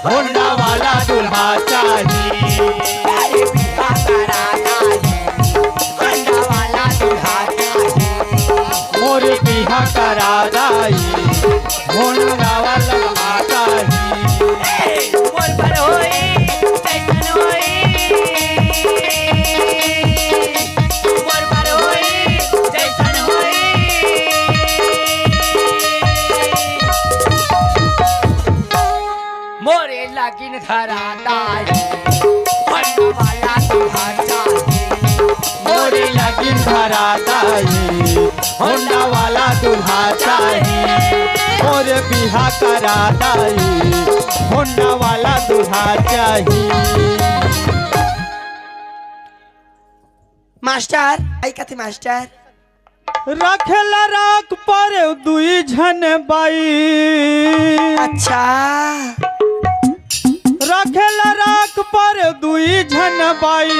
Honda वाला दूल्हा चाहिए। अरे बिहा कराना है होंडा वाला दूल्हा चाहिए। मोर बिहा करा दाई होंडा वाला दूल्हा चाहिए। मोर पर होई कैसन होई मोर पर होई कैसन होई। मोरे लागिन धरा दाई होंडा वाला दूल्हा चाहिए। मोरे लगिन भरा दाई होंडा वाला दूल्हा चाहिए। मोर बिहा करा दाई होंडा वाला दूल्हा चाहिए। मास्टर आई कथी मास्टर रखेला राख पर दुई झन बाई। अच्छा रखेला राख पर दुई झन बाई।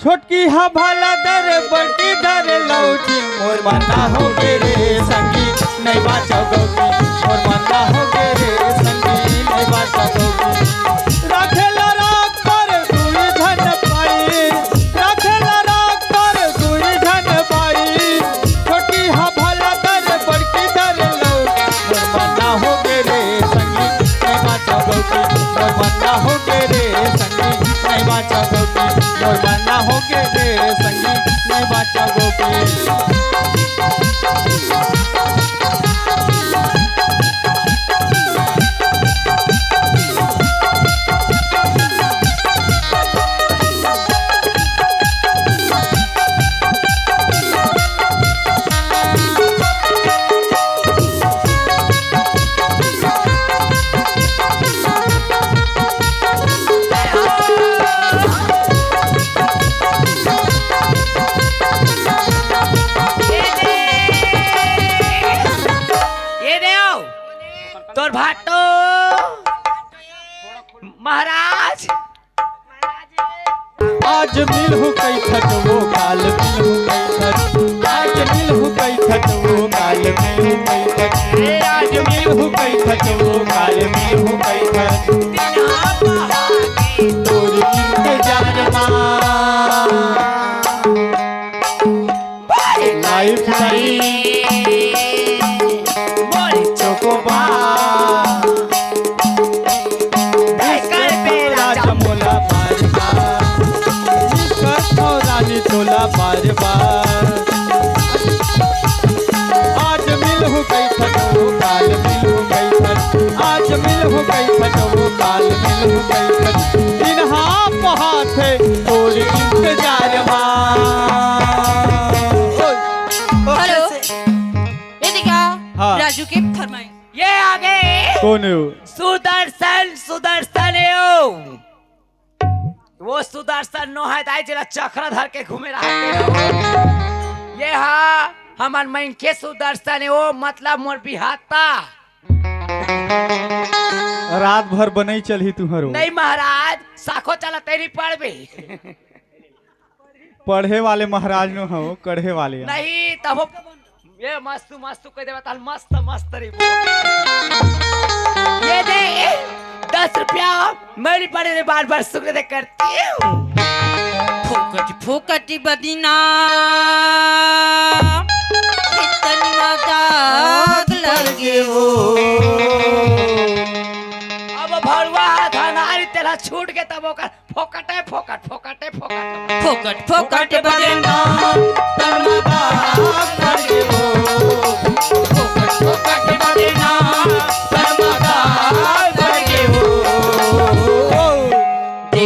छोटकी हा भाला दर बड़की दर लौटी। मोर मन्ना हो गे रे संगी नहीं बाचोगी। मोर मन्ना हो गे रे संगी नहीं बाचोगी। रखेला राख पर दुई झन बाई। रखेला राख पर दुई झन बाई। छोटकी हा भाला दर बड़की दर लौटी। मोर मन्ना हो गे रे संगी नहीं बाचोगी। मोर मन्ना हो गे रे संगी नहीं बाचोगी। मोर मन्ना हो गे रे संगी नहीं बाचोगी। तोर भाटो महाराज आज मिलहु कई खट वो काल मिलहु कई खट। आज मिलहु कई खट वो काल मिलहु कई खट। आज मिलहु कई खट वो काल मिलहु कई खट। तोरी इंतजार लाइफ नहीं मोरी चोकोबा मोला बार बार रानी तोला बार बार। आज मिलहु कई खटो काल मिलहु कई खट। आज मिलहु कई खटो काल मिलहु कई खट। दिन हाथ हाथ है और इंतजार हेलो ये क्या हाँ। राजू की फरमाइश। ये आ गए कौन है वो? सुदर्शन सुदर्शन है वो सुदर्शन नो है दाई जरा चक्र धर के घूमे रहते हो। ये हाँ हमार मन के सुदर्शन है वो मतलब मोर बिहाता। रात भर बनई चलही तुहरो। नहीं महाराज साखो चला तेरी पढ़बे पढ़े वाले महाराज नो हो कढ़े वाले। नहीं तब ये मस्त मस्त कह देवा ताल मस्त मस्त रे। ये दे 10 रुपया मेरी पड़े रे बार बार शुक्र करती हूँ। फुकटी फुकटी बदीना इतनी मजाक लगे वो। अब भरुआ धनारी तेरा छूट के तब ओकर फोकटे फोकट फोकटे फोकट फुकट फुकट बदीना फोकट बदेना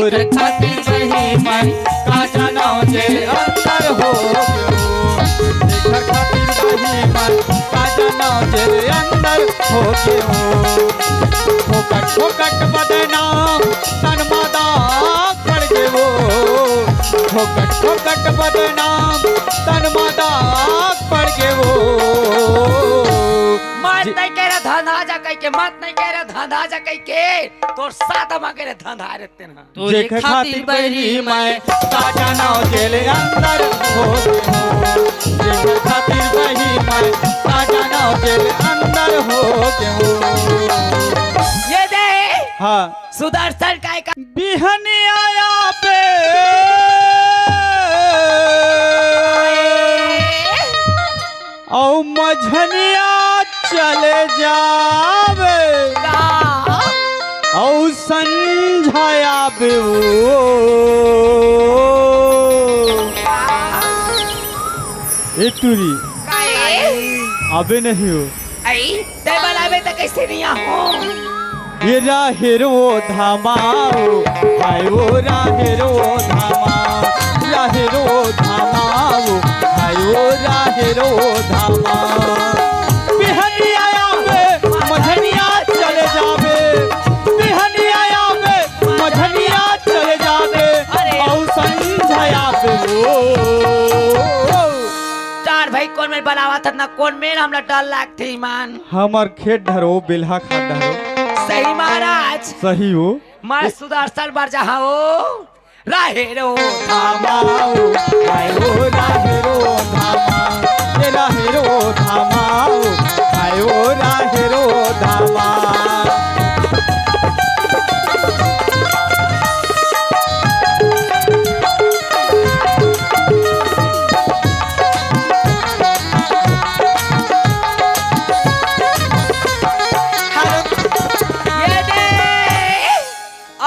देख खातिर सही मन का जाना जे अंतर हो देख खातिर सही मन का जाना जे अंदर हो फोकट फोकट बदनाम तन मादा कर गे वो। फोकट फोकट बदनाम तन मादा पड़ गे वो। मत नहीं कह रहा धंधा जा कह के मत नहीं कह रहा धंधा जा कह के तोर साथ हम करे धंधा रहते ना तुझे खातिर बहरी मैं का जाना जेल अंदर हो देख खातिर बही मैं का जाना जेल अंदर हो ये दे हाँ सुदर्शन काय का बिहनी आया पे औ मझनिया चले जावे औ संझाया बे ए टूरी अबे नहीं हो ते बनावे तो कैसे नहीं हो ये राहेरो धामाओ हाय वो राहेरो धामा राहेरो धामाओ हाय वो राहेरो धामा बिहनी आया बे मझनिया चले जावे बिहनी आया बे मझनिया चले जावे औ संझाया बे चार भाई कौन में बनावा था ना कौन में हमरा डर लागते ईमान हमर खेत धरो बेलहा खा धरो सही महाराज सही हो मैं सुदर्शन बर जहाँ हो राहेरो धामाओ हाय वो राहेरो धामा ये राहेरो धामाओ हाय वो राहेरो धामा ये दे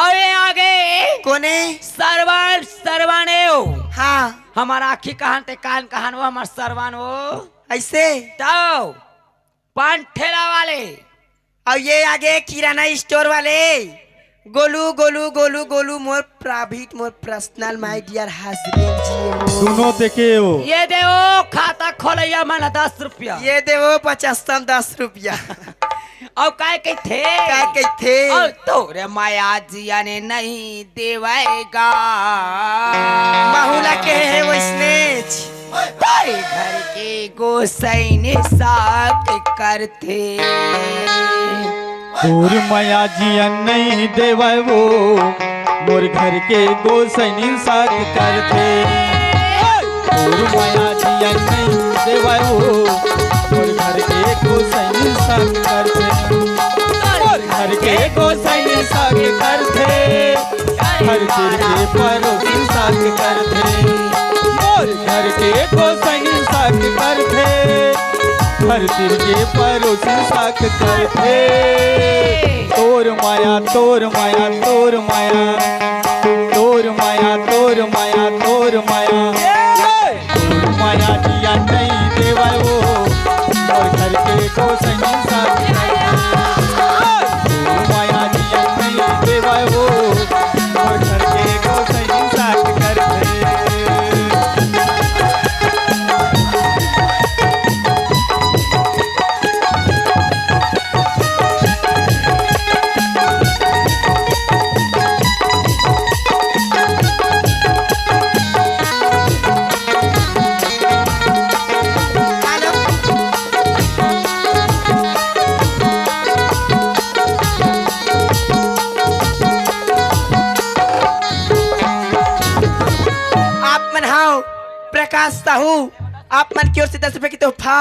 और ये आगे कोने सरवान सरवाने हो हाँ हमारा आखी कहान ते कान कहान हो हमार सरवान हो ऐसे तो पान ठेला वाले और ये आगे किराना स्टोर वाले Golu Golu Golu Golu more private more personal my dear husband ji दोनों देखे हो ये दे ओ खाता खोलैया माना 10 रुपया ये देवो 50 रुपया और काय के थे क्या कहते और तोरे माया जिया ने नहीं देवेगा माहुला के है वैसने तारे घर के गोसैने साक करते तोर माया जिया नहीं देवा वो मोर घर के गोसैनी साक करते तोर माया जिया नहीं देवा वो मोर घर के गोसैनी साक करते मोर घर के गोसैनी साक करते हर चीज के परोसी साक करते मोर घर के गोसैनी साक करते हर चीज के परोसी साक करते तोर माया तोर माया तोर माया तोर माया तोर माया तोर माया तोर माया जिया नहीं देवा वो और घर के गोसैनी साक तोर माया जिया नहीं देवा वो और घर के गोसैनी साक करते आप मन हाउ प्रकाश साहू आप मन की ओर से 10 रुपए की तोहफा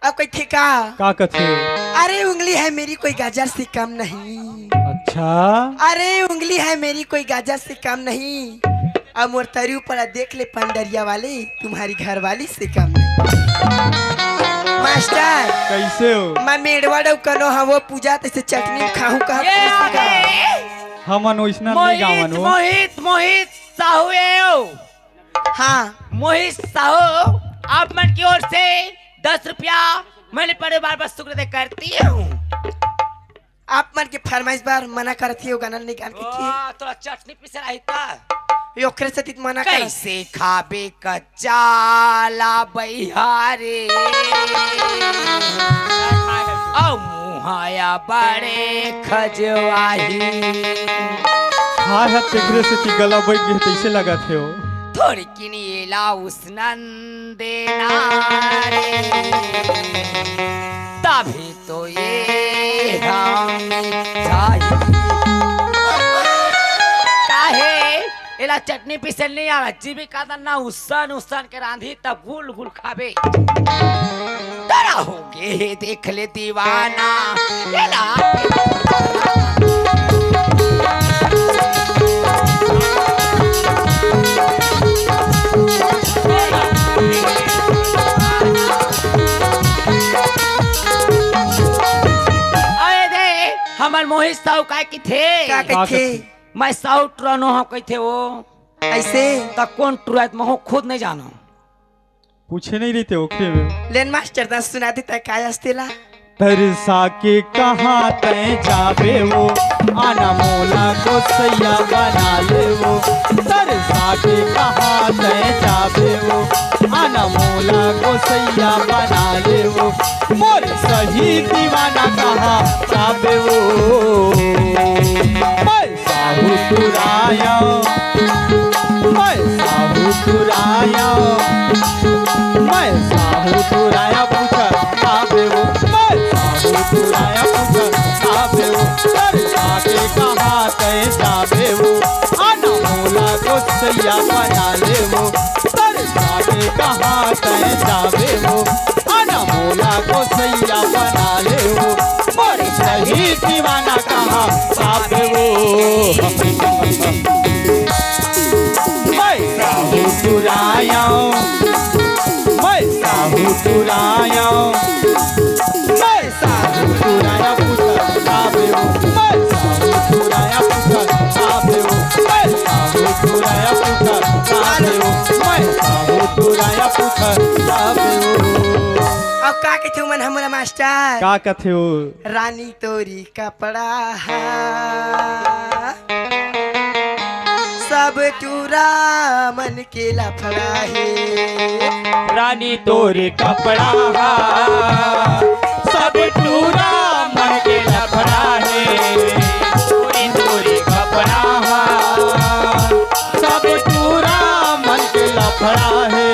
अब कोई ठेका का कथे अरे उंगली है मेरी कोई गाजर से कम नहीं अच्छा अरे उंगली है मेरी कोई गाजर से कम नहीं अब मोर तरु पर देख ले पंडरिया वाले तुम्हारी घर वाली से कम नहीं मास्टर कैसे हो मैं मेड़वा डव कनो हवो पूजा तैसे चटनी खाऊं ये कहा आगे हमन वैसना नहीं गावन मोहित हो मोहित मोहित साहू ये हो हाँ मोहित साहू आप मन की ओर से 10 रुपया मैंने परिवार पर शुक्र दे करती हूँ आप मन के फरमाइश बार मना करती हो गाना निकाल के की थोड़ा चटनी पीसे रही था योखरे से तित मना कर कैसे खाबे कच्चा बहिहारे औ मुहाया बड़े खजवाही हाय हाथ तेकरे से ती गला बैठ गए तैसे लगा थे हो थोड़ी किनीला उसनन देना रे तभी तो ये हम चाहिए काहे एला चटनी पीसल नहीं आवे जीविका दा ना उसन उसन के रांधी तब गुल गुल खाबे डरा होगे देख ले दीवाना एला मोहित साहू काय की थे का कथे मैं साहू ट्रनो हो कही थे वो ऐसे तो कौन ट्रुआत मैं खुद नहीं जानो पूछे नहीं रहते ओखरे में लेन मास्टर दा सुना देता काय असतेला तरसा के कहाँ तय जाबे वो आना मोला को सैया बना ले वो तरसा के कहाँ तय जाबे वो आना मोला को सैया बना ले वो मोर सही दीवाना कहाँ जाबे वो मैं साहू तुराया मैं साहू तुराया मैं साहू तुराया पूछा जाबे वो तुराया जाबे वो तरसा के कहाँ तय जाबे वो आना मोला को सैया बना ले वो तरसा के कहाँ तय जाबे वो आना मोला को सैया बना ले वो मोर सही दीवाना कहाँ जाबे वो मैं साहू तुराया मैं साहू तुराया तुराया पूछा जाबे वो मैं साहू तुराया पूछा जाबे वो मैं साहू तुराया पूछा जाबे वो मैं साहू तुराया पूछा जाबे वो अब का कथे मन हमरा मास्टर का कथे हो रानी तोरी कपड़ा सब टूरा मन के लफड़ा है रानी तोरे कपड़ा सब टूरा मन के लफड़ा है तोरी तोरे कपड़ा सब टूरा मन के लफड़ा है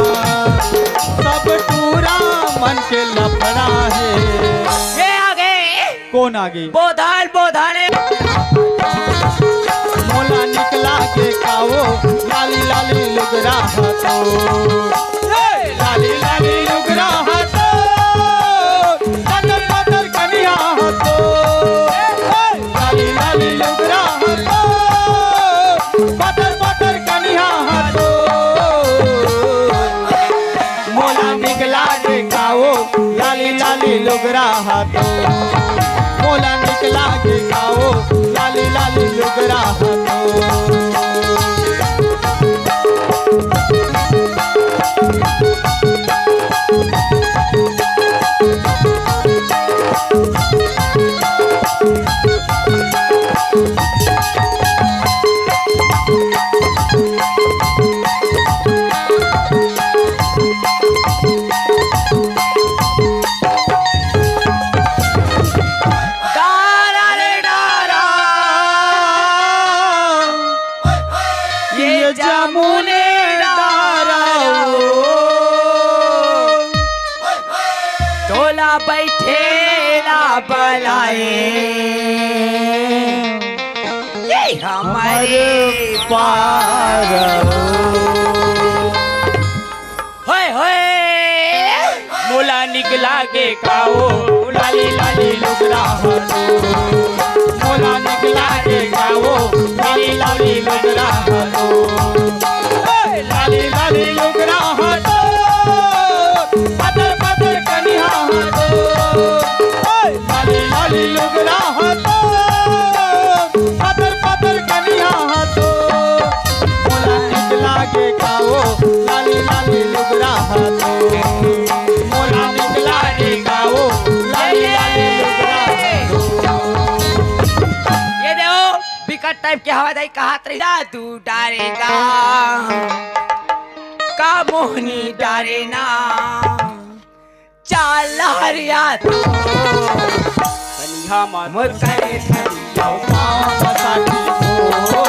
सब टूरा मन के लफड़ा है ये आगे कौन आगे बोधाल बोधाने मोला निकला के काओ लाली लाली लुगरा हाथो लाली लाली लुगरा हाथो पतर पतर कनिया हाथो लाली लाली लुगरा हाथो पतर पतर कनिया हाथो मोला निकला के काओ लाली लाली लुगरा हाथो मोला निकला के खाओ लाली लाली लुगरा हाथो डारा रे डारा ये जामुने डारा तोला बैठेला बलाए ये हमारे पार होए होए मोला निकला के खाओ लाली लाली लुगरा हाथो मोला निकला के खाओ लाली लाली लुगरा हाथो लाली लाली लुगरा हाथो पतर पतर कनिया हाथो लाली लाली लुगरा हाथो पतर पतर कनिया हाथो मोला निकला के खाओ लाली लाली लुगरा हाथो मोला निकला के खाओ लाली लाली लुगरा ये देखो विकट टाइप के हवा दाई कहा तरी दादू डारेगा का मोहनी डारे ना चाल हरिया तो कनिहा मा मोर करे जाओ मसाटी हो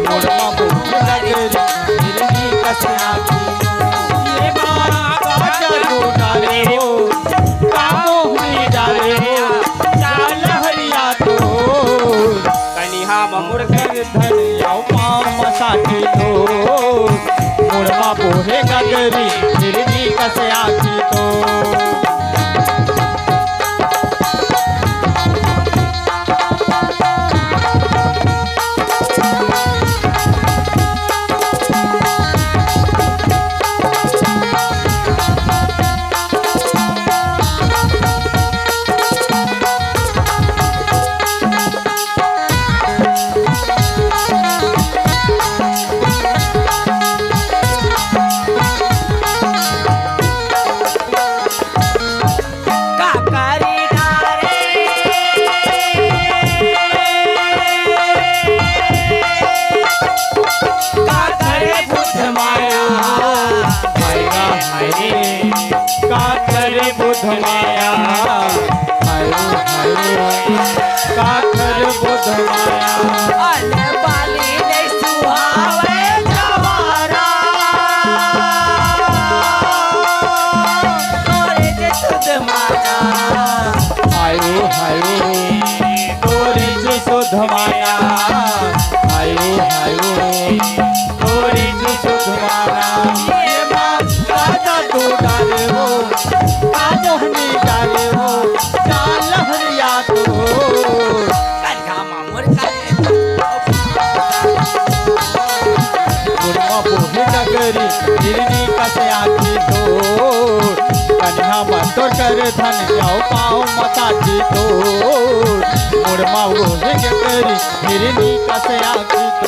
मोरमा बुझे लगरी दिलनी कसना की ये बाबा चलो डाले हो कामो हुई डाले हो चाल हरिया तो कनिहा ममुर कर धन जाओ मसाटी हो मोरमा बोहे गगरी दिलनी कसया की तो करी हिरनी कसे आखी तो कन्हा मतोर कर धन जाओ पाओ मताची तो मोर माऊ हे करी हिरनी कसे आखी